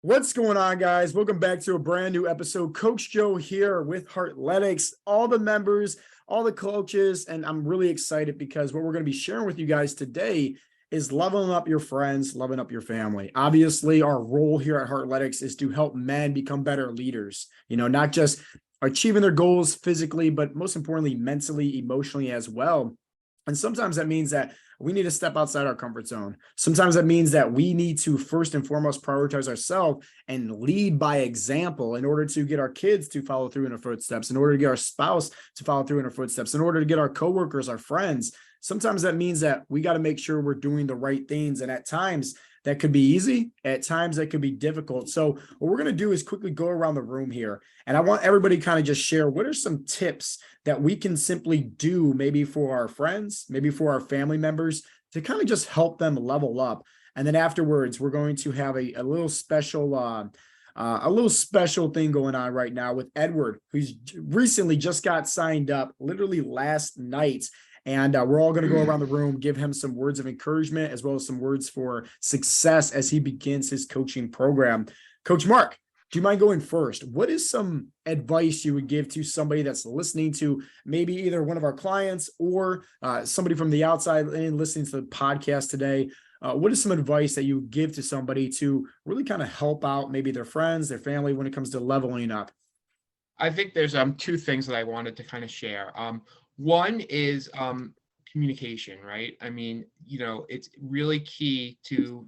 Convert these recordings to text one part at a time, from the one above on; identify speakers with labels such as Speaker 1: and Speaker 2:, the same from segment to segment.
Speaker 1: What's going on, guys? Welcome back to a brand new episode. Coach Joe here with Heartletics, all the members, all the coaches, and I'm really excited because what we're going to be sharing with you guys today is leveling up your friends, leveling up your family. Obviously, our role here at Heartletics is to help men become better leaders, not just achieving their goals physically, but most importantly, mentally, emotionally as well. And sometimes that means that we need to step outside our comfort zone. Sometimes that means that we need to first and foremost prioritize ourselves and lead by example in order to get our kids to follow through in our footsteps, in order to get our spouse to follow through in our footsteps, in order to get our coworkers, our friends. Sometimes that means that we got to make sure we're doing the right things. And at times that could be easy. At times that could be difficult. So what we're going to do is quickly go around the room here. And I want everybody to kind of just share what are some tips that we can simply do maybe for our friends, maybe for our family members to kind of just help them level up. And then afterwards, we're going to have a little special thing going on right now with Edward, who's recently just got signed up literally last night. And we're all going to go around the room, give him some words of encouragement, as well as some words for success as he begins his coaching program. Coach Mark, do you mind going first? What is some advice you would give to somebody that's listening to maybe either one of our clients or somebody from the outside and listening to the podcast today? What is some advice that you would give to somebody to really kind of help out maybe their friends, their family when it comes to leveling up?
Speaker 2: I think there's two things that I wanted to kind of share. One is communication, right? I mean, it's really key to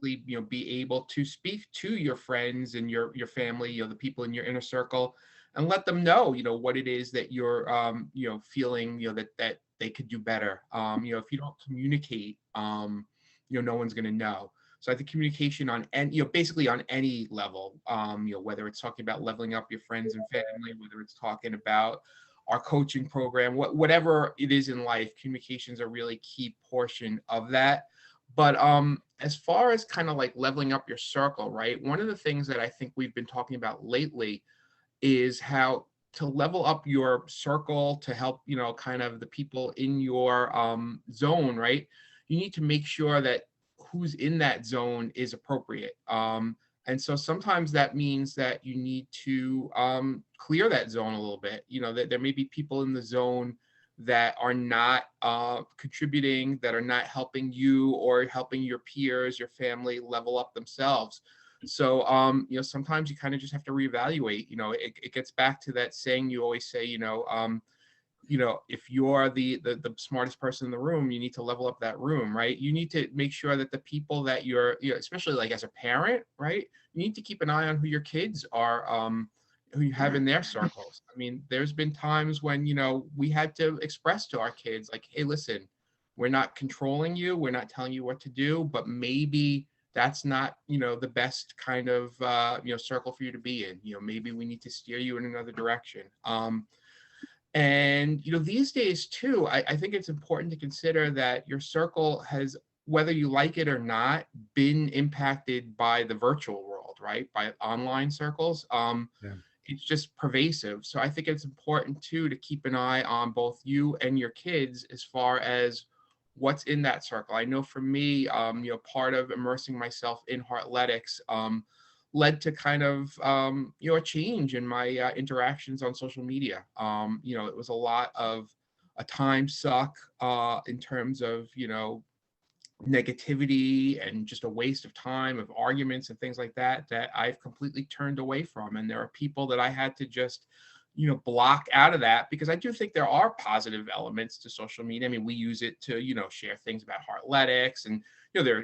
Speaker 2: be able to speak to your friends and your family, the people in your inner circle, and let them know, what it is that you're feeling, that they could do better. If you don't communicate, no one's going to know. So I think communication on, and basically on any level, whether it's talking about leveling up your friends and family, whether it's talking about our coaching program, whatever it is in life, communications are a really key portion of that. But as far as kind of like leveling up your circle, right? One of the things that I think we've been talking about lately is how to level up your circle to help, kind of the people in your zone, right? You need to make sure that who's in that zone is appropriate. And so sometimes that means that you need to clear that zone a little bit. That there may be people in the zone that are not contributing, that are not helping you or helping your peers, your family level up themselves. So, sometimes you kind of just have to reevaluate. It gets back to that saying you always say, if you're the smartest person in the room, you need to level up that room, right? You need to make sure that the people that you're, especially like as a parent, right? You need to keep an eye on who your kids are, who you have in their circles. I mean, there's been times when, we had to express to our kids like, hey, listen, we're not controlling you. We're not telling you what to do, but maybe that's not, the best kind of, circle for you to be in. Maybe we need to steer you in another direction. And, these days too, I think it's important to consider that your circle has, whether you like it or not, been impacted by the virtual world, right? By online circles. Yeah. It's just pervasive. So I think it's important too, to keep an eye on both you and your kids as far as what's in that circle. I know for me, part of immersing myself in Heartletics, led to kind of, a change in my interactions on social media. It was a lot of a time suck in terms of, negativity and just a waste of time of arguments and things like that I've completely turned away from. And there are people that I had to just, block out of that, because I do think there are positive elements to social media. I mean, we use it to, share things about Heartletics, and, there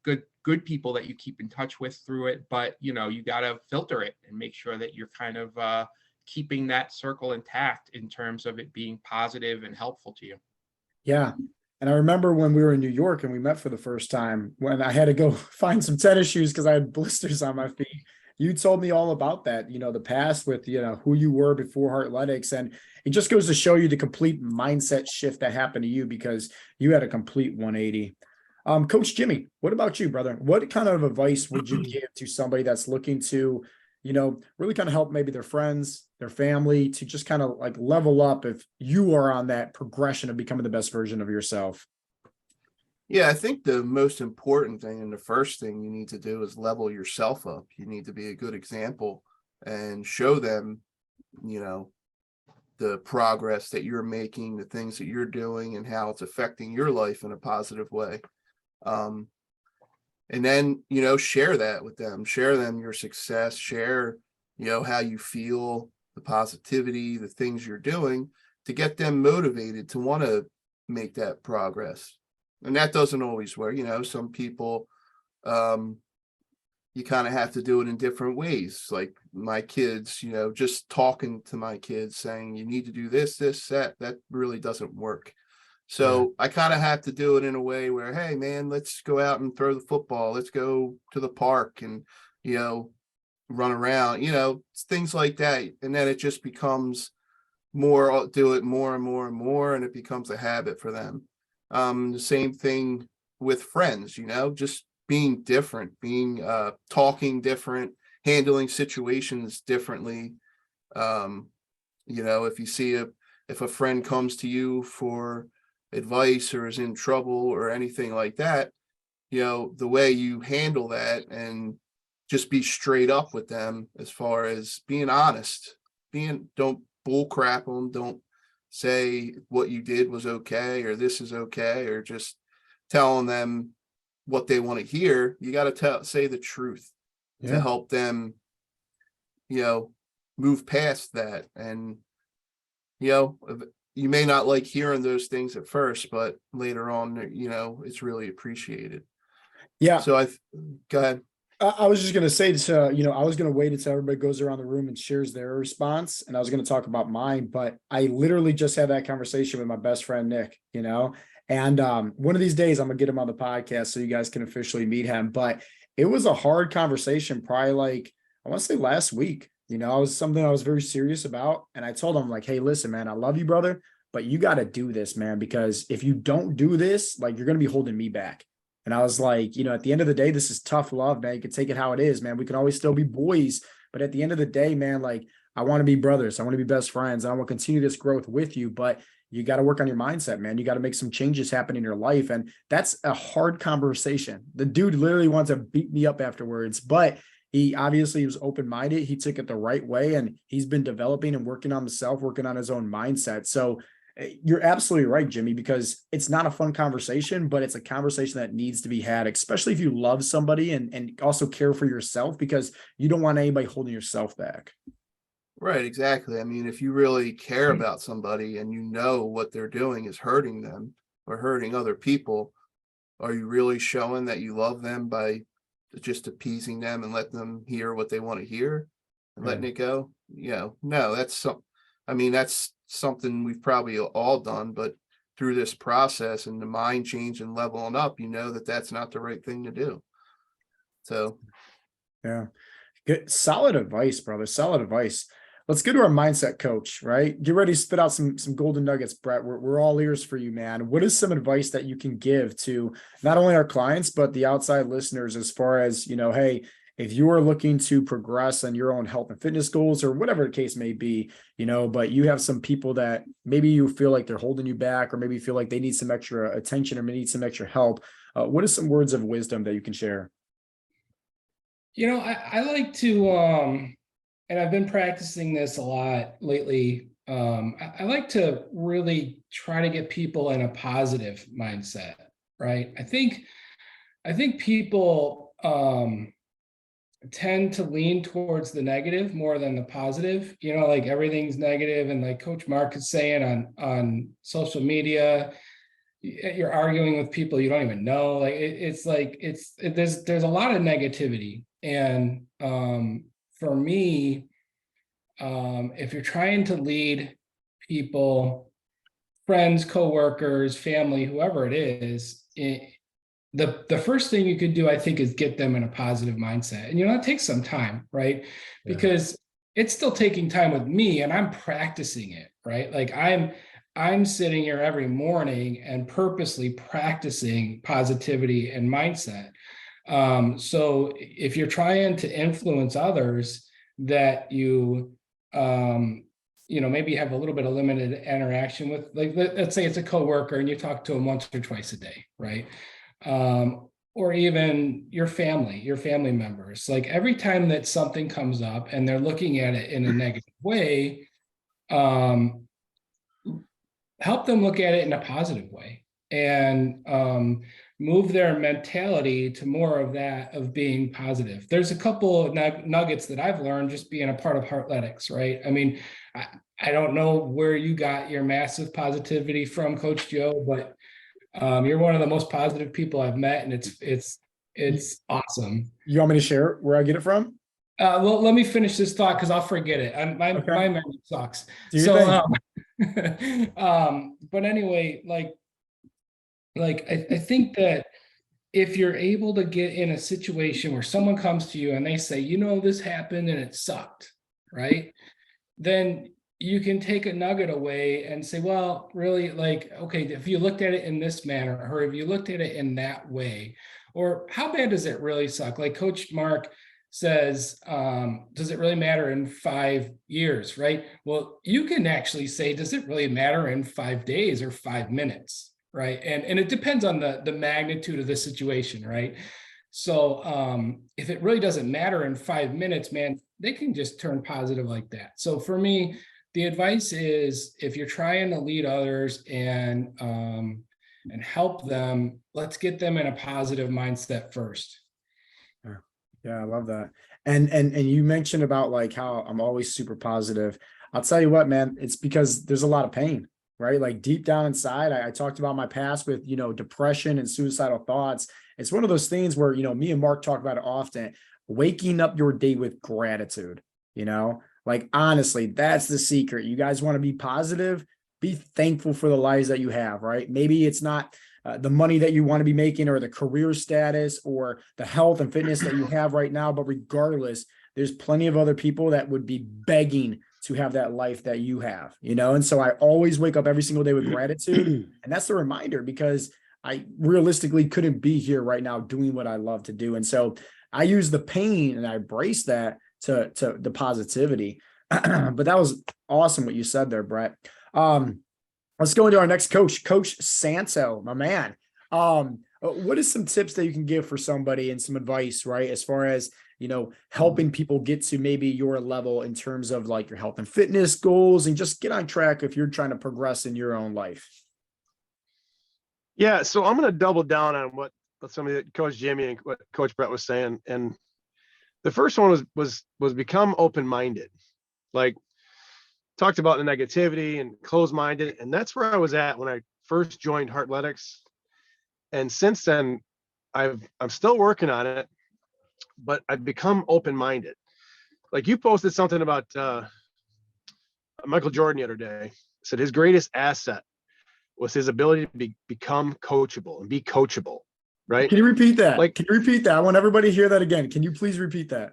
Speaker 2: are good people that you keep in touch with through it, but you got to filter it and make sure that you're kind of keeping that circle intact in terms of it being positive and helpful to you.
Speaker 1: Yeah. And I remember when we were in New York and we met for the first time, when I had to go find some tennis shoes because I had blisters on my feet. You told me all about that, the past with, who you were before Heartletics. And it just goes to show you the complete mindset shift that happened to you because you had a complete 180. Coach Jimmy, what about you, brother? What kind of advice would you give to somebody that's looking to, really kind of help maybe their friends, their family to just kind of like level up if you are on that progression of becoming the best version of yourself?
Speaker 3: Yeah, I think the most important thing and the first thing you need to do is level yourself up. You need to be a good example and show them, you know, the progress that you're making, the things that you're doing, and how it's affecting your life in a positive way. Um, and then, share that with them, share them your success, share, how you feel, the positivity, the things you're doing to get them motivated to want to make that progress. And that doesn't always work. Some people, um, you kind of have to do it in different ways. Like my kids, just talking to my kids saying, you need to do this, that really doesn't work.
Speaker 1: Yeah.
Speaker 3: So I kind of have to do it in a way where, hey man, let's go out and throw the football. Let's go to the park and, you know, run around, things like that. And then it just becomes more, I'll do it more and more and more, and it becomes a habit for them. The same thing with friends, just being different, being talking different, handling situations differently. Um, if you see if a friend comes to you for advice or is in trouble or anything like that, the way you handle that and just be straight up with them as far as being honest, don't bull crap them, don't say what you did was okay or this is okay, or just telling them what they want to hear. You got to say the truth to
Speaker 1: Yeah.
Speaker 3: help them, you know, move past that. And, you know, you may not like hearing those things at first, but later on, it's really appreciated.
Speaker 1: Yeah.
Speaker 3: So go ahead.
Speaker 1: I was just going to say to, I was going to wait until everybody goes around the room and shares their response. And I was going to talk about mine, but I literally just had that conversation with my best friend, Nick, and one of these days I'm going to get him on the podcast so you guys can officially meet him. But it was a hard conversation, probably like, I want to say last week, I was something I was very serious about. And I told him like, hey, listen, man, I love you, brother, but you got to do this, man, because if you don't do this, like you're going to be holding me back. And I was like, at the end of the day, this is tough love, man. You can take it how it is, man. We can always still be boys. But at the end of the day, man, like I want to be brothers. I want to be best friends. I want to continue this growth with you. But you got to work on your mindset, man. You got to make some changes happen in your life. And that's a hard conversation. The dude literally wants to beat me up afterwards, but he obviously was open-minded. He took it the right way. And he's been developing and working on himself, working on his own mindset. So you're absolutely right, Jimmy, because it's not a fun conversation, but it's a conversation that needs to be had, especially if you love somebody and also care for yourself, because you don't want anybody holding yourself back.
Speaker 3: Right, exactly. I mean, if you really care about somebody and you know what they're doing is hurting them or hurting other people, are you really showing that you love them by just appeasing them and let them hear what they want to hear and letting
Speaker 1: Right.
Speaker 3: it go? No, that's something we've probably all done, but through this process and the mind change and leveling up, that's not the right thing to do. So,
Speaker 1: Yeah. Good. Solid advice, brother. Solid advice. Let's get to our mindset coach, right? Get ready to spit out some golden nuggets, Brett. We're all ears for you, man. What is some advice that you can give to not only our clients, but the outside listeners as far as, hey, if you are looking to progress on your own health and fitness goals or whatever the case may be, but you have some people that maybe you feel like they're holding you back, or maybe you feel like they need some extra attention or maybe need some extra help. What is some words of wisdom that you can share?
Speaker 4: I like to, and I've been practicing this a lot lately. I like to really try to get people in a positive mindset, right? I think people tend to lean towards the negative more than the positive. Like everything's negative, and like Coach Mark is saying on social media, you're arguing with people you don't even know. Like there's a lot of negativity, and for me, if you're trying to lead people, friends, coworkers, family, whoever it is, the first thing you could do, I think, is get them in a positive mindset. And it takes some time, right?
Speaker 1: Yeah.
Speaker 4: Because it's still taking time with me, and I'm practicing it, right? Like I'm sitting here every morning and purposely practicing positivity and mindset. So if you're trying to influence others that maybe have a little bit of limited interaction with, like, let's say it's a coworker and you talk to them once or twice a day, right? or even your family members. Like every time that something comes up and they're looking at it in a negative way, help them look at it in a positive way, and move their mentality to more of that, of being positive. There's a couple of nuggets that I've learned just being a part of Heartletics, right? I mean, I don't know where you got your massive positivity from, Coach Joe, but you're one of the most positive people I've met, and it's awesome.
Speaker 1: You want me to share where I get it from?
Speaker 4: Well, let me finish this thought because I'll forget it.
Speaker 1: Okay.
Speaker 4: My memory sucks.
Speaker 1: Do your
Speaker 4: thing. But anyway, I think that if you're able to get in a situation where someone comes to you and they say, you know, this happened and it sucked, right? Then you can take a nugget away and say, well, really, like, okay, if you looked at it in this manner, or if you looked at it in that way, or how bad does it really suck? Like Coach Mark says, does it really matter in 5 years, right? Well, you can actually say, does it really matter in 5 days or 5 minutes, right? And it depends on the magnitude of the situation, right? So if it really doesn't matter in 5 minutes, man, they can just turn positive like that. So for me, the advice is, if you're trying to lead others and help them, let's get them in a positive mindset first.
Speaker 1: Yeah, I love that. And you mentioned about like how I'm always super positive. I'll tell you what, man, it's because there's a lot of pain, right? Like deep down inside, I talked about my past with, depression and suicidal thoughts. It's one of those things where, me and Mark talk about it often, waking up your day with gratitude, like honestly, that's the secret. You guys want to be positive, be thankful for the lives that you have, right? Maybe it's not the money that you want to be making, or the career status, or the health and fitness that you have right now. But regardless, there's plenty of other people that would be begging to have that life that you have, And so I always wake up every single day with gratitude. And that's the reminder, because I realistically couldn't be here right now doing what I love to do. And so I use the pain and I embrace that to the positivity. But that was awesome what you said there, Brett. Let's go into our next coach, Coach Santo, my man. What is some tips that you can give for somebody, and some advice, right? As far as, helping people get to maybe your level in terms of like your health and fitness goals, and just get on track if you're trying to progress in your own life.
Speaker 5: Yeah. So I'm going to double down on what some of the Coach Jimmy and what Coach Brett was saying. And the first one was become open-minded. Like, talked about the negativity and closed-minded. And that's where I was at when I first joined Heartletics. And since then, I'm still working on it, but I've become open-minded. Like, you posted something about Michael Jordan the other day. Said his greatest asset was his ability to become coachable and be coachable, right?
Speaker 1: Can you repeat that?
Speaker 5: Like,
Speaker 1: can you repeat that? I want everybody to hear that again. Can you please repeat that?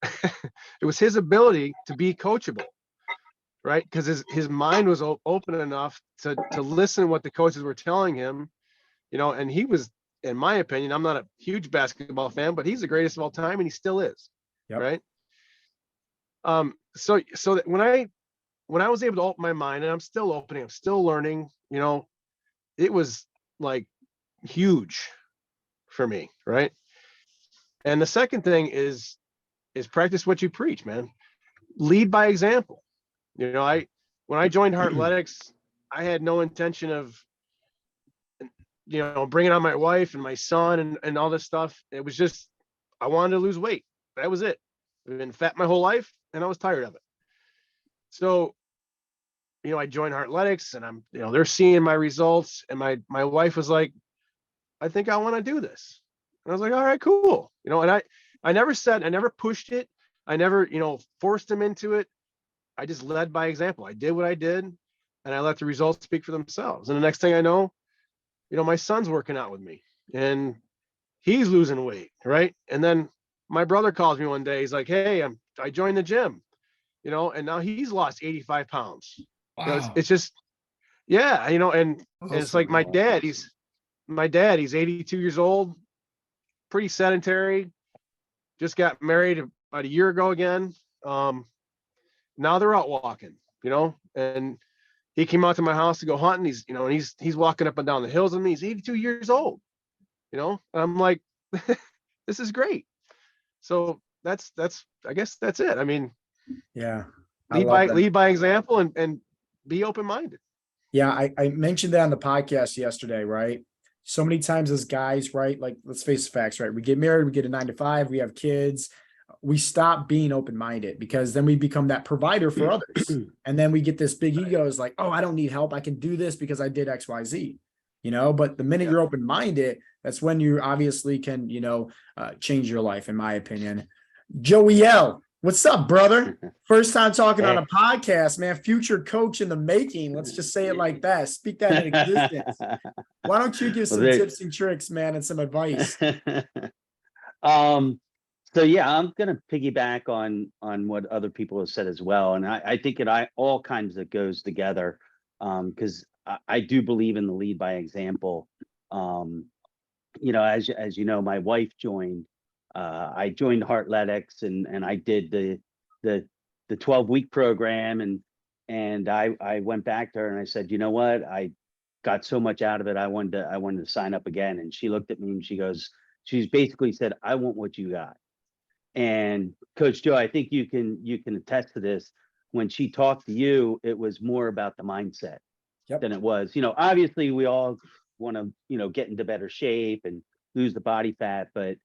Speaker 5: It was his ability to be coachable, right? Because his mind was open enough to listen to what the coaches were telling him, and he was, in my opinion, I'm not a huge basketball fan, but he's the greatest of all time, and he still is. Yep. Right. So that when I was able to open my mind, and I'm still opening, I'm still learning, it was like huge for me. Right. And the second thing is practice what you preach, man. Lead by example. When I joined Heartletics, I had no intention of, bringing on my wife and my son and all this stuff. It was just, I wanted to lose weight. That was it. I've been fat my whole life, and I was tired of it. So, I joined Heartletics, and I'm, they're seeing my results, and my wife was like, I think I want to do this. And I was like, all right, cool. And I never pushed it. I never, forced them into it. I just led by example. I did what I did, and I let the results speak for themselves. And the next thing I know, my son's working out with me, and he's losing weight, right? And then my brother calls me one day. He's like, hey, I joined the gym, and now he's lost 85 pounds.
Speaker 4: Wow.
Speaker 5: It's just, yeah, and it's like my dad, he's 82 years old, pretty sedentary, just got married about a year ago again. Now they're out walking, and he came out to my house to go hunting. He's walking up and down the hills with me. He's 82 years old, And I'm like, this is great. So I guess that's it. I mean,
Speaker 1: Yeah. I love that.
Speaker 5: lead by example and be open-minded.
Speaker 1: Yeah, I mentioned that on the podcast yesterday, right? So many times as guys, right? Like, let's face the facts, right? We get married, we get a 9 to 5, we have kids, we stop being open-minded because then we become that provider for others. And then we get this big ego is like, oh, I don't need help. I can do this because I did XYZ, but the minute you're open-minded, that's when you obviously can, change your life, in my opinion. Joey L, what's up, brother? First time talking on a podcast, man. Future coach in the making. Let's just say it like that. Speak that in existence. Why don't you give some tips and tricks, man, and some advice?
Speaker 6: So yeah, I'm gonna piggyback on what other people have said as well, and I think all kinds of goes together, because I do believe in the lead by example. As you know, my wife joined. I joined Heartletics, and I did the 12-week program, and I went back to her and I said, you know what, I got so much out of it. I wanted to sign up again. And she looked at me and she's basically said, I want what you got. And Coach Joe, I think you can attest to this. When she talked to you, it was more about the mindset than it was. Obviously we all want to, get into better shape and lose the body fat, but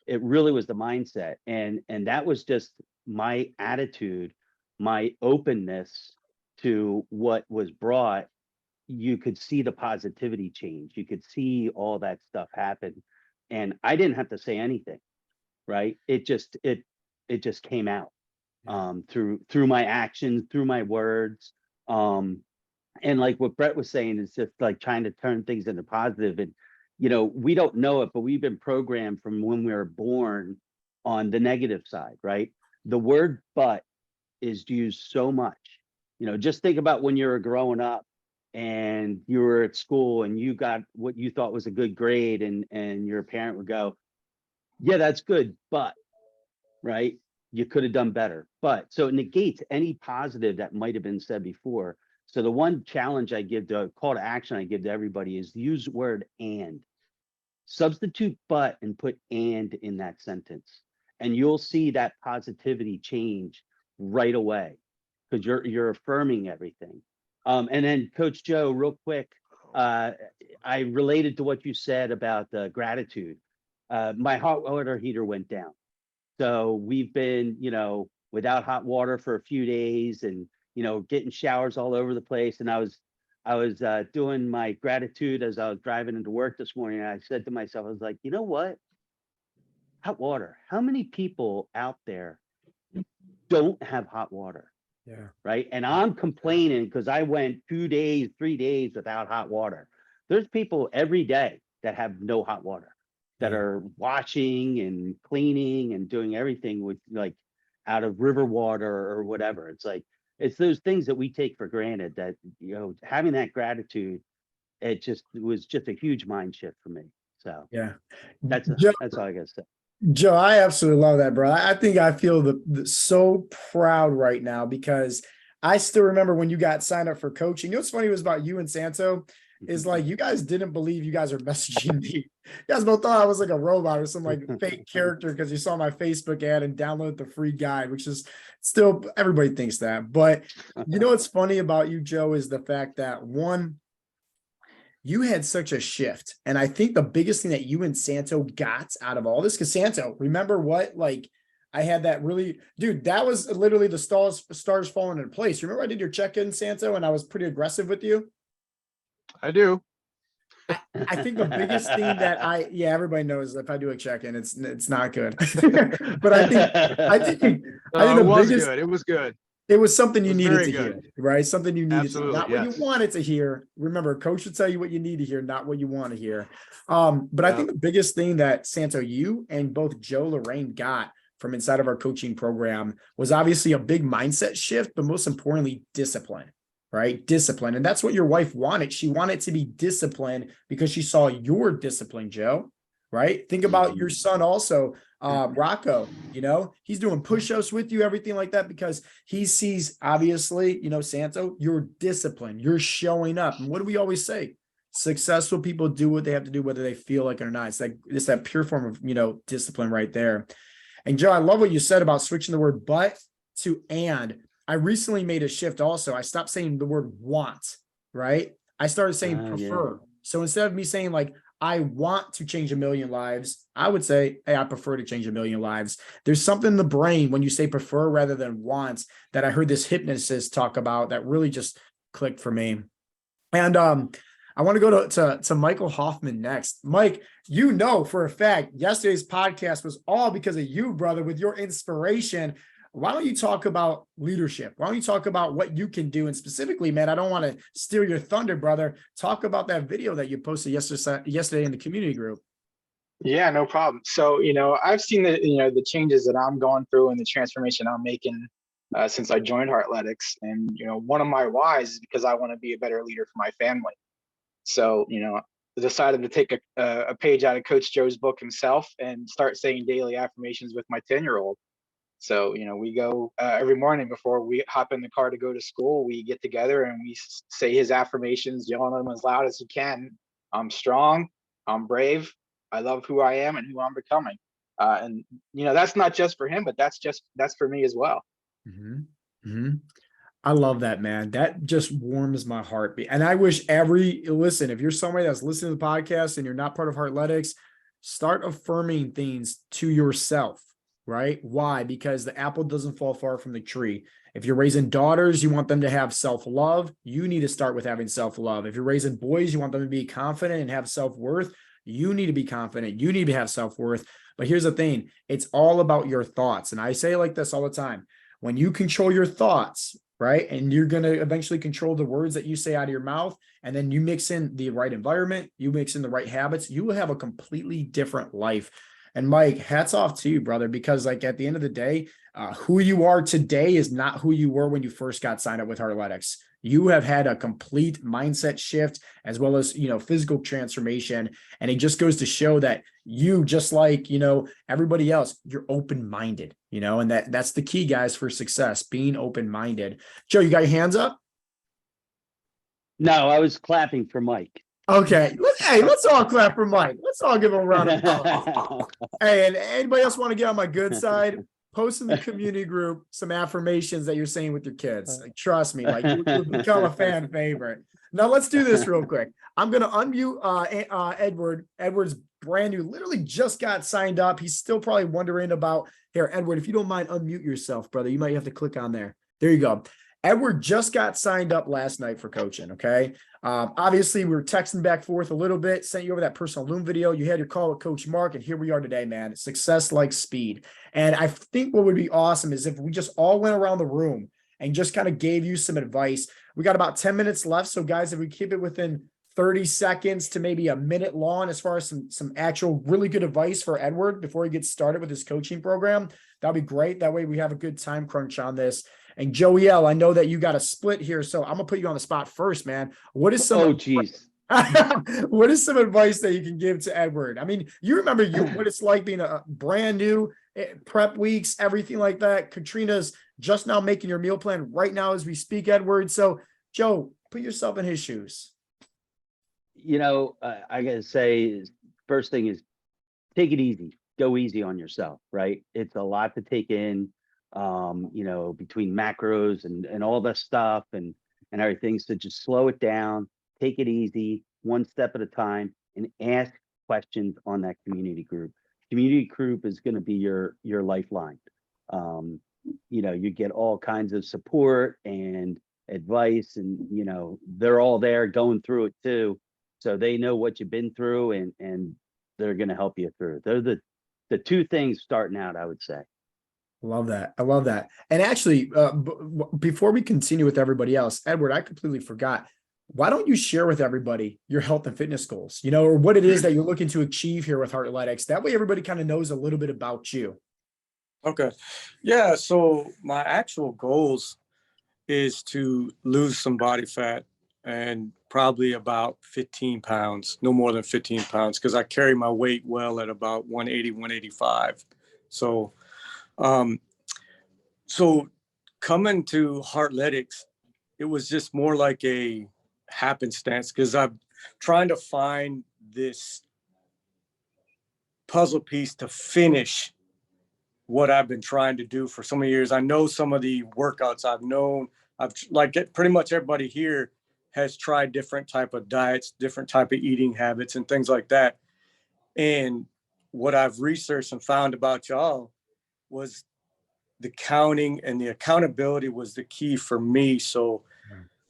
Speaker 6: it really was the mindset. And that was just my attitude, my openness to what was brought. You could see the positivity change. You could see all that stuff happen. And I didn't have to say anything, right? It just came out through my actions, through my words. And like what Brett was saying, is just like trying to turn things into positive. And we don't know it, but we've been programmed from when we were born on the negative side, right? The word "but" is used so much. Just think about when you were growing up and you were at school and you got what you thought was a good grade, and your parent would go, yeah, that's good, but, right? You could have done better. But so it negates any positive that might have been said before. So the one challenge I give, the call to action I give to everybody, is use the word "and." Substitute "but" and put "and" in that sentence. And you'll see that positivity change right away, because you're affirming everything. And then Coach Joe, real quick, I related to what you said about the gratitude. My hot water heater went down. So we've been, without hot water for a few days, and, getting showers all over the place. And I was doing my gratitude as I was driving into work this morning. And I said to myself, I was like, you know what? Hot water. How many people out there don't have hot water?
Speaker 1: Yeah.
Speaker 6: Right. And I'm complaining because I went 2 days, 3 days without hot water. There's people every day that have no hot water, that are washing and cleaning and doing everything with, like, out of river water or whatever. It's those things that we take for granted, that, having that gratitude, it was just a huge mind shift for me. So
Speaker 1: Yeah.
Speaker 6: that's all I gotta say.
Speaker 1: Joe, I absolutely love that, bro. I think I feel so proud right now, because I still remember when you got signed up for coaching. What's funny was about you and Santo is, like, you guys didn't believe you guys are messaging me. You guys both thought I was like a robot or some like fake character because you saw my Facebook ad and downloaded the free guide, which is still, everybody thinks that. But what's funny about you, Joe, is the fact that, one, you had such a shift. And I think the biggest thing that you and Santo got out of all this, because Santo, remember what, like, I had that really, dude, that was literally the stars falling into place. Remember I did your check-in, Santo, and I was pretty aggressive with you?
Speaker 5: I do.
Speaker 1: I think the biggest thing that everybody knows, if I do a check-in, it's not good. But I think
Speaker 5: it was
Speaker 1: biggest,
Speaker 5: good. It was good.
Speaker 1: it was something you needed to
Speaker 5: good.
Speaker 1: hear, right? Something you needed
Speaker 5: Absolutely,
Speaker 1: to, not what you wanted to hear. Remember, coach will tell you what you need to hear, not what you want to hear. But I think the biggest thing that Santo, you and both Joe Lorraine got from inside of our coaching program was obviously a big mindset shift, but most importantly, discipline, right? Discipline. And that's what your wife wanted. She wanted to be disciplined because she saw your discipline, Joe, right? Think about your son also, Rocco, he's doing push-ups with you, everything like that, because he sees, obviously, Santo, you're disciplined, you're showing up. And what do we always say? Successful people do what they have to do, whether they feel like it or not. It's that pure form of, discipline right there. And Joe, I love what you said about switching the word but to and. I recently made a shift also. I stopped saying the word want, right? I started saying prefer. So instead of me saying like, I want to change 1 million lives, I would say, hey, I prefer to change 1 million lives. There's something in the brain when you say prefer rather than want that I heard this hypnotist talk about that really just clicked for me. And I want to go to Michael Hoffman next. Mike, for a fact, yesterday's podcast was all because of you, brother, with your inspiration. Why don't you talk about leadership? Why don't you talk about what you can do? And specifically, man, I don't want to steal your thunder, brother. Talk about that video that you posted yesterday in the community group.
Speaker 7: Yeah, no problem. So, I've seen the changes that I'm going through and the transformation I'm making since I joined Heartletics. And, one of my whys is because I want to be a better leader for my family. So, I decided to take a page out of Coach Joe's book himself and start saying daily affirmations with my 10-year-old. So, we go every morning before we hop in the car to go to school, we get together and we say his affirmations, yelling them as loud as he can. I'm strong, I'm brave, I love who I am and who I'm becoming. And, that's not just for him, but that's for me as well.
Speaker 1: Mm-hmm. Mm-hmm. I love that, man. That just warms my heart. And I wish listen, if you're somebody that's listening to the podcast and you're not part of Heartletics, start affirming things to yourself. Right? Why? Because the apple doesn't fall far from the tree. If you're raising daughters, you want them to have self-love. You need to start with having self-love. If you're raising boys, you want them to be confident and have self-worth. You need to be confident. You need to have self-worth. But here's the thing. It's all about your thoughts. And I say it like this all the time. When you control your thoughts, right? And you're going to eventually control the words that you say out of your mouth. And then you mix in the right environment, you mix in the right habits, you will have a completely different life. And Mike, hats off to you, brother, because like at the end of the day, who you are today is not who you were when you first got signed up with Heartletics. You have had a complete mindset shift as well as, physical transformation. And it just goes to show that you, just like, everybody else, you're open-minded, and that's the key, guys, for success, being open-minded. Joe, you got your hands up?
Speaker 6: No, I was clapping for Mike.
Speaker 1: Okay. Let's all clap for Mike. Let's all give him a round of applause. Hey, and anybody else want to get on my good side? Post in the community group some affirmations that you're saying with your kids. Like, trust me, like you'll become a fan favorite. Now let's do this real quick. I'm gonna unmute Edward. Edward's brand new, literally just got signed up. He's still probably wondering about here. Edward, if you don't mind, unmute yourself, brother. You might have to click on there. There you go. Edward just got signed up last night for coaching. Okay. Obviously, we were texting back and forth a little bit, sent you over that personal loom video. You had your call with Coach Mark, and here we are today, man. Success like speed. And I think what would be awesome is if we just all went around the room and just kind of gave you some advice. We got about 10 minutes left. So, guys, if we keep it within 30 seconds to maybe a minute long, as far as some actual really good advice for Edward before he gets started with his coaching program, that'd be great. That way we have a good time crunch on this. And Joey L, I know that you got a split here, so I'm gonna put you on the spot first, man. What is some?
Speaker 6: Oh, geez.
Speaker 1: What is some advice that you can give to Edward? I mean, you remember what it's like being a brand new prep weeks, everything like that. Katrina's just now making your meal plan right now as we speak, Edward. So, Joe, put yourself in his shoes.
Speaker 6: I gotta say, first thing is take it easy. Go easy on yourself, right? It's a lot to take in. Between macros and all that stuff and everything. So just slow it down, take it easy, one step at a time, and ask questions on that community group. Community group is going to be your lifeline. You get all kinds of support and advice, and they're all there going through it too. So they know what you've been through, and they're going to help you through. They're the two things starting out, I would say.
Speaker 1: Love that. I love that. And actually, before we continue with everybody else, Edward, I completely forgot. Why don't you share with everybody your health and fitness goals, or what it is that you're looking to achieve here with Heartletics? That way everybody kind of knows a little bit about you.
Speaker 8: Okay. Yeah. So my actual goals is to lose some body fat and probably about 15 pounds, no more than 15 pounds, because I carry my weight well at about 180, 185. So coming to Heartletics, it was just more like a happenstance because I've trying to find this puzzle piece to finish what I've been trying to do for so many years. I know some of the workouts I've like pretty much everybody here has tried different type of diets, different type of eating habits and things like that. And what I've researched and found about y'all was the counting and the accountability was the key for me. So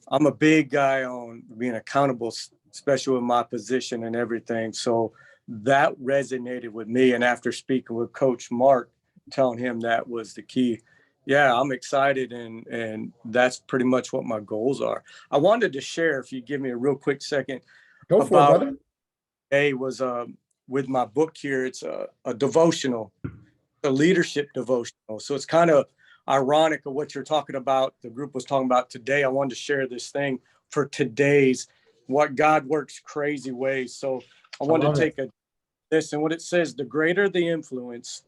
Speaker 8: I'm a big guy on being accountable, especially with my position and everything. So that resonated with me. And after speaking with Coach Mark, telling him that was the key. Yeah, I'm excited. And that's pretty much what my goals are. I wanted to share, if you give me a real quick second.
Speaker 1: Go for it, brother.
Speaker 8: Today was with my book here. It's a devotional, a leadership devotional. So it's kind of ironic of what you're talking about. The group was talking about today. I wanted to share this thing for today's what God works crazy ways. So I wanted to take this and what it says, the greater the influence,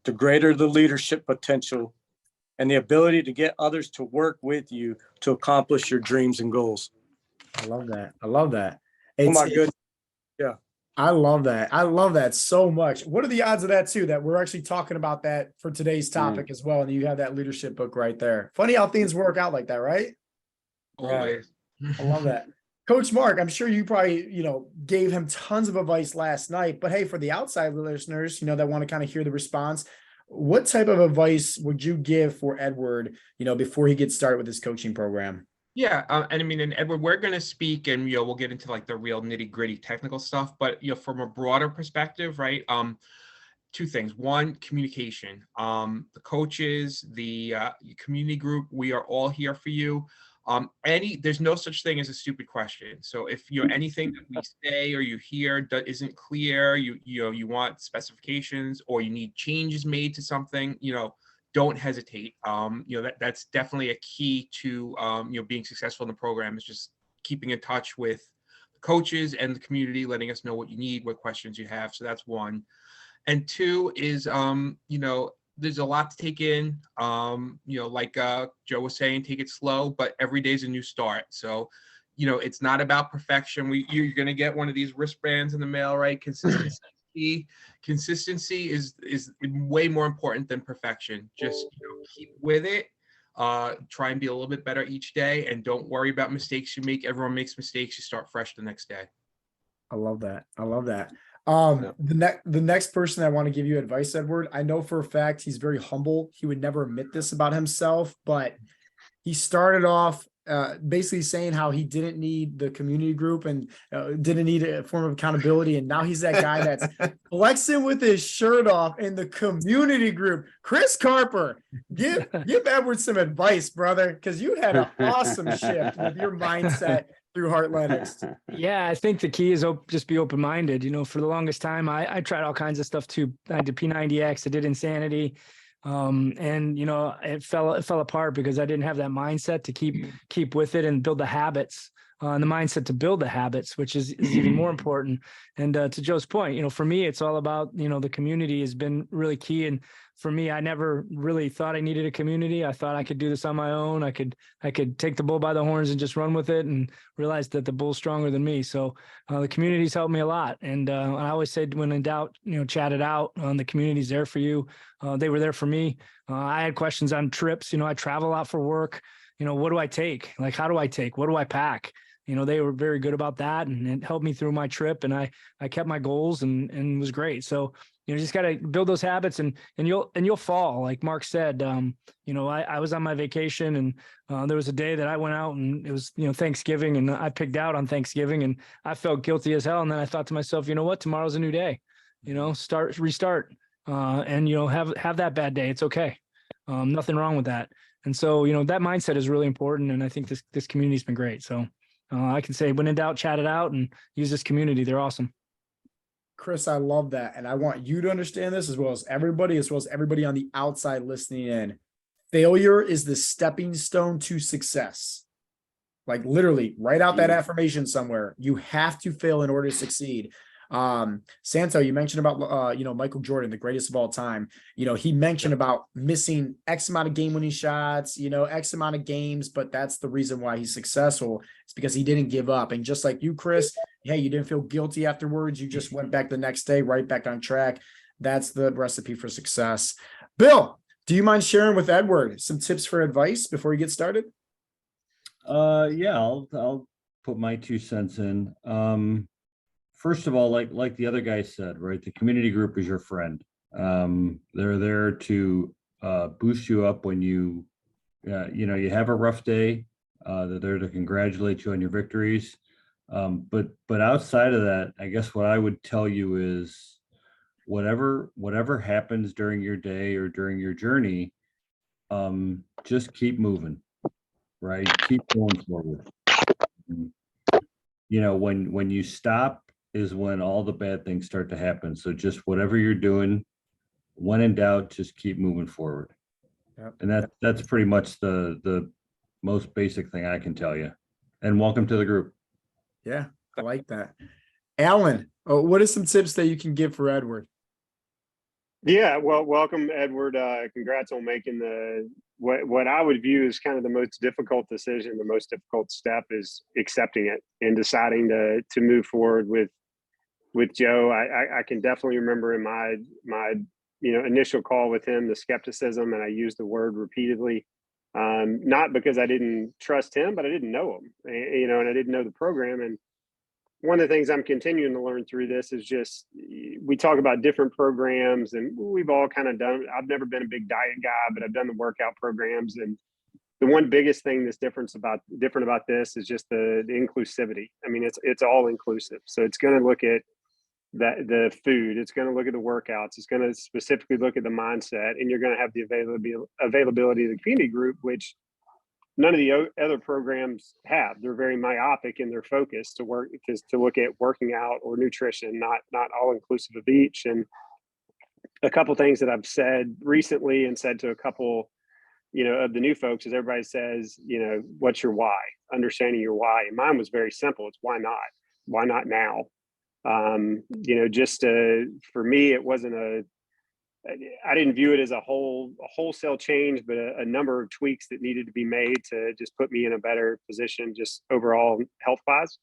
Speaker 8: the greater the leadership potential and the ability to get others to work with you to accomplish your dreams and goals.
Speaker 1: I love that. I love that.
Speaker 8: Oh my goodness. Yeah.
Speaker 1: I love that. I love that so much. What are the odds of that too, that we're actually talking about that for today's topic as well? And you have that leadership book right there. Funny how things work out like that, right?
Speaker 2: Always.
Speaker 1: I love that. Coach Mark, I'm sure you probably, gave him tons of advice last night, but hey, for the outside listeners, that want to kind of hear the response, what type of advice would you give for Edward, before he gets started with his coaching program?
Speaker 2: Yeah, and I mean, and Edward, we're going to speak, and we'll get into like the real nitty gritty technical stuff. But from a broader perspective, right? Two things. One, communication. The coaches, the community group, we are all here for you. There's no such thing as a stupid question. So if anything that we say or you hear that isn't clear, you want specifications or you need changes made to something, don't hesitate. That's definitely a key to being successful in the program, is just keeping in touch with the coaches and the community, letting us know what you need, what questions you have. So that's one. And two is there's a lot to take in. Like Joe was saying, take it slow, but every day's a new start. So it's not about perfection. You're going to get one of these wristbands in the mail, right? Consistency is way more important than perfection. Just keep with it. Try and be a little bit better each day, and don't worry about mistakes you make. Everyone makes mistakes. You start fresh the next day.
Speaker 1: I love that. I love that. The next person I want to give you advice, Edward, I know for a fact he's very humble. He would never admit this about himself, but he started off basically saying how he didn't need the community group and didn't need a form of accountability. And now he's that guy that's flexing with his shirt off in the community group. Chris Carper, give Edward some advice, brother, because you had an awesome shift with your mindset through Heartletics.
Speaker 9: Yeah, I think the key is just be open-minded. For the longest time, I tried all kinds of stuff too. I did P90X, I did Insanity. And it fell apart because I didn't have that mindset to keep with it and build the habits, and the mindset to build the habits, which is even more important. And to Joe's point, for me, it's all about, the community has been really key. And for me, I never really thought I needed a community. I thought I could do this on my own. I could take the bull by the horns and just run with it, and realized that the bull's stronger than me. So the community's helped me a lot. And I always said, when in doubt, chat it out. The community's there for you. They were there for me. I had questions on trips. I travel a lot for work. What do I take? Like, how do I take? What do I pack? They were very good about that, and it helped me through my trip, and I kept my goals and it was great. So, just got to build those habits, and you'll fall. Like Mark said, I was on my vacation, and there was a day that I went out, and it was, Thanksgiving, and I pigged out on Thanksgiving, and I felt guilty as hell. And then I thought to myself, you know what, tomorrow's a new day, restart, and have that bad day. It's okay. Nothing wrong with that. And so, that mindset is really important. And I think this community's been great. So I can say, when in doubt, chat it out and use this community. They're awesome.
Speaker 1: Chris, I love that. And I want you to understand this as well as everybody on the outside listening in. Failure is the stepping stone to success. Like, literally, write out that affirmation somewhere. You have to fail in order to succeed. Santo, you mentioned about Michael Jordan, the greatest of all time. He mentioned about missing X amount of game winning shots, X amount of games, but that's the reason why he's successful. It's because he didn't give up. And just like you, Chris, hey, you didn't feel guilty afterwards. You just went back the next day, right back on track. That's the recipe for success. Bill, do you mind sharing with Edward some tips for advice before we get started?
Speaker 10: Yeah, I'll put my 2 cents in. First of all, like the other guy said, right? The community group is your friend. They're there to boost you up when you have a rough day. They're there to congratulate you on your victories. But outside of that, I guess what I would tell you is whatever happens during your day or during your journey, just keep moving, right? Keep going forward. When you stop is when all the bad things start to happen. So just whatever you're doing, when in doubt, just keep moving forward.
Speaker 1: Yep.
Speaker 10: And that's pretty much the most basic thing I can tell you. And welcome to the group.
Speaker 1: Yeah, I like that. Alan, what are some tips that you can give for Edward?
Speaker 11: Yeah, well, welcome, Edward. Congrats on making what I would view as kind of the most difficult decision. The most difficult step is accepting it and deciding to move forward with Joe. I can definitely remember in my initial call with him, the skepticism, and I used the word repeatedly, not because I didn't trust him, but I didn't know him, and I didn't know the program. And one of the things I'm continuing to learn through this is just, we talk about different programs, and we've all kind of done. I've never been a big diet guy, but I've done the workout programs. And the one biggest thing that's different about this is just the inclusivity. I mean, it's all inclusive. So it's going to look at the food, it's going to look at the workouts, it's going to specifically look at the mindset, and you're going to have the availability of the community group, which none of the other programs have. They're very myopic in their focus to look at working out or nutrition, not all inclusive of each. And a couple things that I've said recently and said to a couple of the new folks is, everybody says, what's your why? Understanding your why. And mine was very simple. It's why not? Why not now? For me, it wasn't I didn't view it as a wholesale change, but a number of tweaks that needed to be made to just put me in a better position, just overall health wise.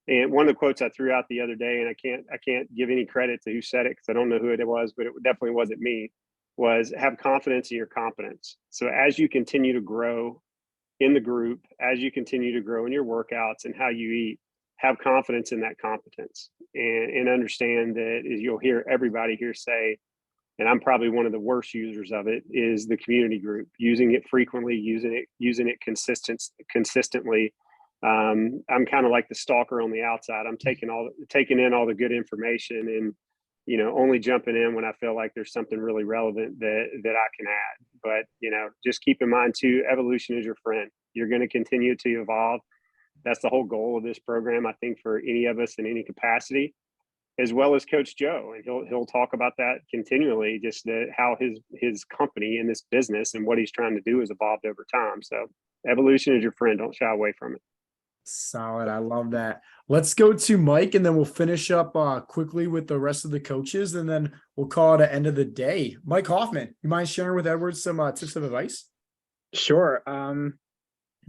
Speaker 11: And one of the quotes I threw out the other day, and I can't give any credit to who said it because I don't know who it was, but it definitely wasn't me, was have confidence in your competence. So as you continue to grow in the group, as you continue to grow in your workouts and how you eat, have confidence in that competence, and understand that, as you'll hear everybody here say, and I'm probably one of the worst users of it, is the community group, using it frequently, using it consistently. I'm kind of like the stalker on the outside. I'm taking in all the good information, and only jumping in when I feel like there's something really relevant that I can add. But just keep in mind too, evolution is your friend. You're going to continue to evolve. That's the whole goal of this program, I think, for any of us in any capacity, as well as Coach Joe. And he'll talk about that continually, just how his company in this business and what he's trying to do has evolved over time. So evolution is your friend. Don't shy away from it.
Speaker 1: Solid. I love that. Let's go to Mike, and then we'll finish up quickly with the rest of the coaches, and then we'll call it an end of the day. Mike Hoffman, you mind sharing with Edward some tips of advice?
Speaker 7: Sure.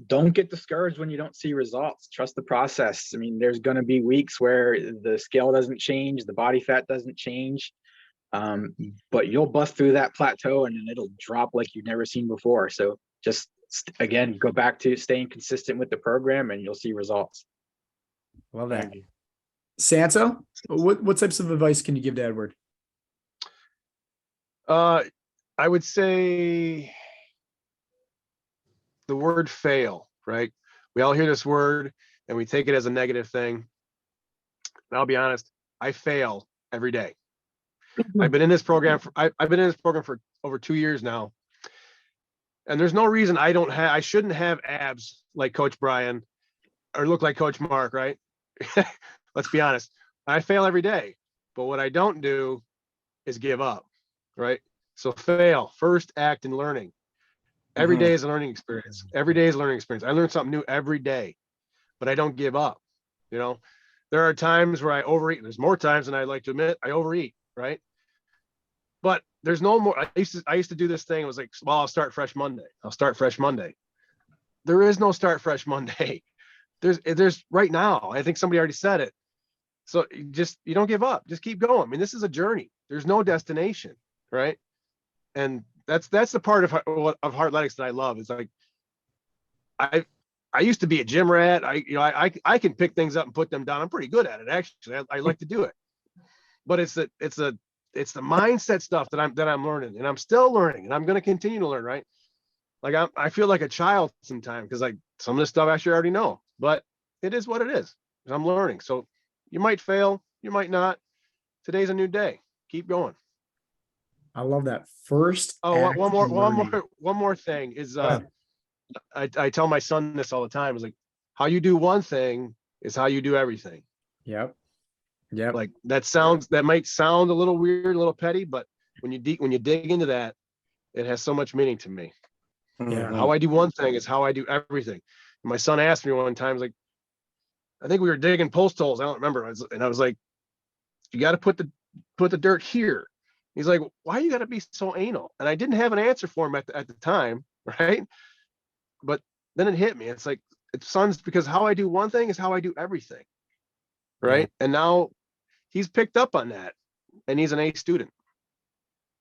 Speaker 7: Don't get discouraged when you don't see results. Trust the process. I mean, there's going to be weeks where the scale doesn't change, the body fat doesn't change, but you'll bust through that plateau and then it'll drop like you've never seen before. So just, again, go back to staying consistent with the program and you'll see results.
Speaker 1: Love that. Santo, what types of advice can you give to Edward?
Speaker 5: I would say the word fail, right? We all hear this word and we take it as a negative thing. And I'll be honest, I fail every day. I've been in this program for over 2 years now. And there's no reason I shouldn't have abs like Coach Brian or look like Coach Mark, right? Let's be honest. I fail every day, but what I don't do is give up, right? So fail, first act in learning. Every day is a learning experience. Every day is a learning experience. I learn something new every day, but I don't give up. There are times where I overeat. There's more times than I like to admit I overeat, right? But there's no more. I used to do this thing. It was like, well, I'll start fresh Monday. I'll start fresh Monday. There is no start fresh Monday. There's right now. I think somebody already said it. So you don't give up. Just keep going. I mean, this is a journey. There's no destination, right? And that's the part of Heartletics that I love. It's like I used to be a gym rat. I can pick things up and put them down. I'm pretty good at it, actually. I like to do it. But it's the mindset stuff that I'm learning, and I'm still learning, and I'm going to continue to learn, right? Like I feel like a child sometimes, because like some of this stuff I actually already know, but it is what it is. I'm learning. So you might fail, you might not. Today's a new day. Keep going.
Speaker 1: I love that. First.
Speaker 5: Oh,
Speaker 1: act learning.
Speaker 5: one more thing is I tell my son this all the time, is like, how you do one thing is how you do everything.
Speaker 1: Yep.
Speaker 5: Like that might sound a little weird, a little petty, but when you dig into that, it has so much meaning to me.
Speaker 1: Yeah.
Speaker 5: How I do one thing is how I do everything. And my son asked me one time, like, I think we were digging post holes. I don't remember. And I was like, you got to put the dirt here. He's like, why you got to be so anal? And I didn't have an answer for him at the time, right? But then it hit me. It's like, son's, because how I do one thing is how I do everything, right? Yeah. And now he's picked up on that, and he's an A student.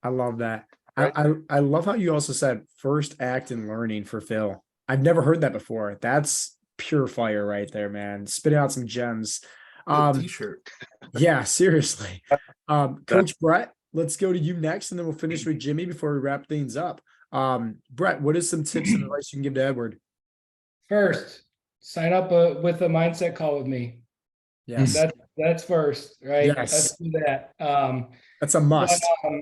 Speaker 1: I love that.
Speaker 5: Right?
Speaker 1: I love how you also said first act in learning for Phil. I've never heard that before. That's pure fire right there, man. Spitting out some gems.
Speaker 3: T-shirt.
Speaker 1: Yeah, seriously. Coach Brett, let's go to you next, and then we'll finish with Jimmy before we wrap things up. Brett, what is some tips and advice you can give to Edward?
Speaker 4: First, sign up with a mindset call with me.
Speaker 1: Yes.
Speaker 4: That's first, right?
Speaker 1: Yes.
Speaker 4: Let's do that.
Speaker 1: That's a must.
Speaker 4: But,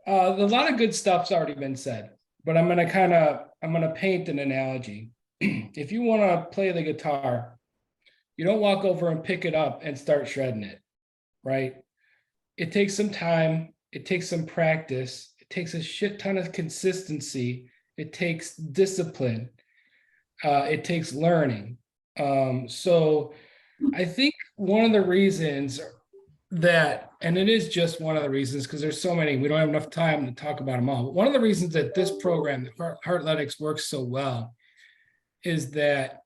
Speaker 4: a lot of good stuff's already been said, but I'm gonna paint an analogy. If you want to play the guitar, you don't walk over and pick it up and start shredding it, right? It takes some time. It takes some practice. It takes a shit ton of consistency. It takes discipline. It takes learning. So I think one of the reasons that, and it is just one of the reasons, because there's so many, we don't have enough time to talk about them all. But one of the reasons that this program, Heartletics, works so well is that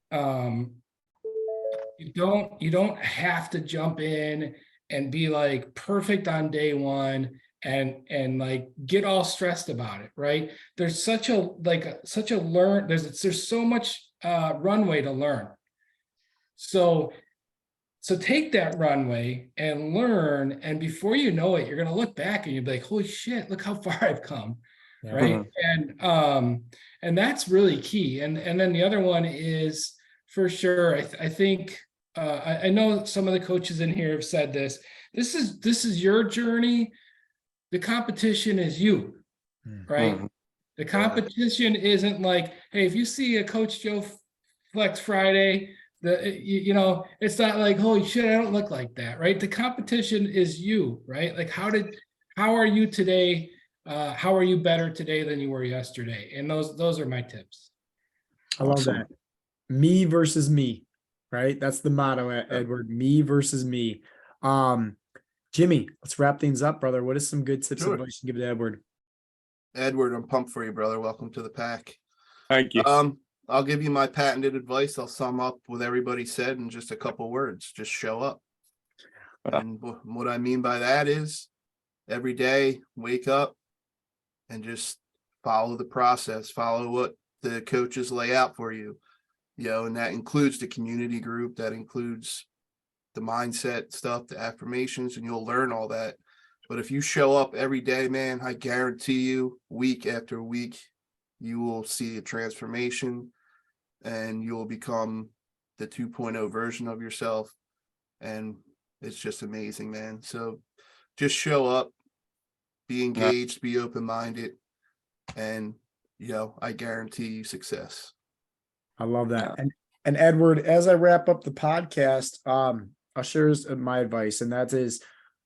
Speaker 4: you don't have to jump in and be like perfect on day one and like get all stressed about it, right? There's there's so much runway to learn. So take that runway and learn, and before you know it, you're gonna look back and you'll be like, holy shit, look how far I've come. Yeah. Right. And that's really key. And then the other one is, for sure, I think I know some of the coaches in here have said this. This is your journey. The competition is you, right? Mm-hmm. The competition isn't like, hey, if you see a Coach Joe Flex Friday, it's not like, holy shit, I don't look like that, right? The competition is you, right? Like, how are you today? How are you better today than you were yesterday? And those are my tips.
Speaker 1: I love that. Me versus me, right? That's the motto, Edward. Me versus me. Jimmy, let's wrap things up, brother. What is some good tips and advice you can give to Edward?
Speaker 3: Edward, I'm pumped for you, brother. Welcome to the pack.
Speaker 8: Thank you.
Speaker 3: I'll give you my patented advice. I'll sum up what everybody said in just a couple words. Just show up. And what I mean by that is every day, wake up and just follow the process, follow what the coaches lay out for you, and that includes the community group, that includes the mindset stuff, the affirmations, and you'll learn all that. But if you show up every day, man, I guarantee you, week after week, you will see a transformation and you will become the 2.0 version of yourself. And it's just amazing, man. So just show up, be engaged, be open-minded, and, I guarantee you success.
Speaker 1: I love that. Yeah. And Edward, as I wrap up the podcast, I'll share my advice, and that is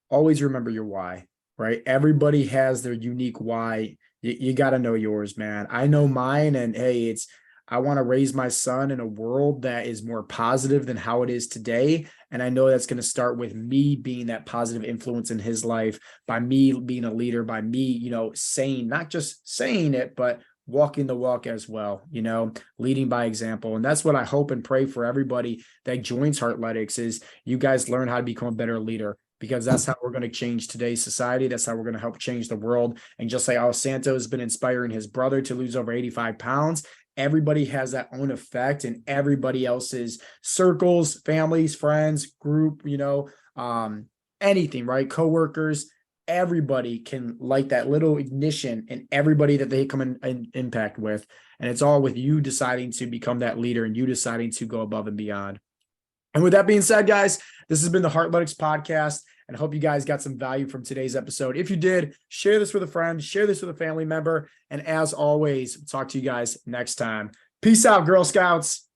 Speaker 1: always remember your why, right? Everybody has their unique why. You got to know yours, man. I know mine, and hey, I want to raise my son in a world that is more positive than how it is today. And I know that's going to start with me being that positive influence in his life, by me being a leader, by me, saying, not just saying it, but walking the walk as well, leading by example. And that's what I hope and pray for everybody that joins Heartletics, is you guys learn how to become a better leader, because that's how we're going to change today's society. That's how we're going to help change the world. And just like how Santo has been inspiring his brother to lose over 85 pounds, everybody has that own effect in everybody else's circles, families, friends, group, anything, right? Coworkers, everybody can light that little ignition in everybody that they come in impact with. And it's all with you deciding to become that leader and you deciding to go above and beyond. And with that being said, guys, this has been the Heartletics podcast, and I hope you guys got some value from today's episode. If you did, share this with a friend, share this with a family member. And as always, talk to you guys next time. Peace out, Girl Scouts.